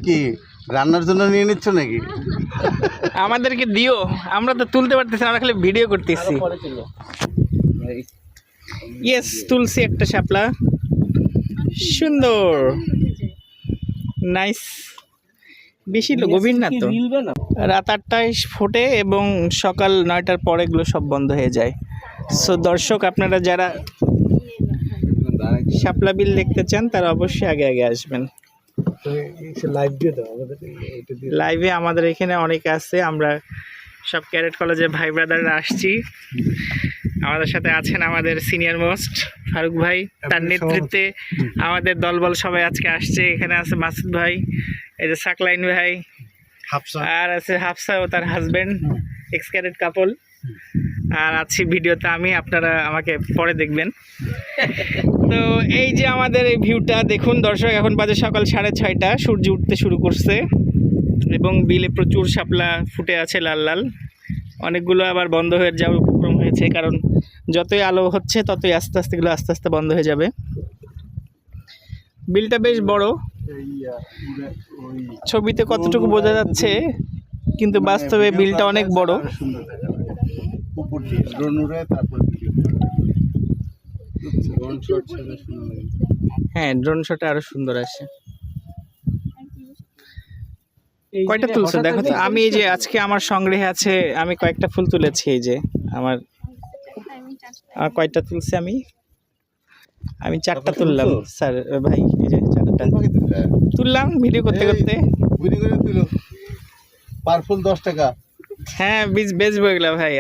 কি রান্নার জন্য নিয়ে নিচ্ছ নাকি? আমাদেরকে দিও, আমরা তো তুলতে পারতেছি না, আমরা খালি ভিডিও করতেছি। ইয়েস, তুলছি একটা শাপলা, সুন্দর, নাইস। বেশি গভীর না তো, রাত 8টায় ফোটে এবং সকাল 9টার পরে এগুলো সব বন্ধ হয়ে যায়। সো দর্শক, আপনারা যারা শাপলা বিল দেখতে চান তারা অবশ্যই আগে আগে আসবেন। লাইভে আমাদের এখানে অনেকে আছে, আমরা সব ক্যাডেট কলেজের ভাই ব্রাদাররা আসছি। আমাদের সাথে আছেন আমাদের সিনিয়র মোস্ট ফারুক ভাই, তার নেতৃত্বে আমাদের দলবল সবাই আজকে আসছে। এখানে আছে মাসুদ ভাই, এই যে সাকলাইন ভাই, আর আছে হাফসা ও তার হাজবেন্ড, এক্স ক্যাডেট কাপল, আর আছি ভিডিওতে আমি, আপনারা আমাকে পরে দেখবেন। তো এই যে আমাদের এই ভিউটা দেখুন দর্শক, এখন বাজে সকাল 6:30, সূর্য উঠতে শুরু করছে এবং বিলে প্রচুর শাপলা ফুটে আছে লাল লাল। অনেকগুলো আবার বন্ধ হয়ে যাওয়ার উপক্রম হয়েছে, কারণ যতই আলো হচ্ছে ততই আস্তে আস্তে এগুলো আস্তে আস্তে বন্ধ হয়ে যাবে। বিলটা বেশ বড়, ছবিতে কতটুকু বোঝা যাচ্ছে, কিন্তু বাস্তবে বিলটা অনেক বড়। হ্যাঁ, ড্রোন শটে আরো সুন্দর আসে। কয়টা তুলছো দেখো তো। আমি এই যে আজকে আমার সংগ্রহে আছে, আমি কয়েকটা ফুল তুলেছি। এই যে আমার কয়টা তুলছি আমি 4টা তুললাম স্যার ভাই, এই যে 4টা তুললাম ভিডিও করতে করতে। পার ফুল 10 টাকা। হ্যাঁ, বেচবো এগুলা ভাই।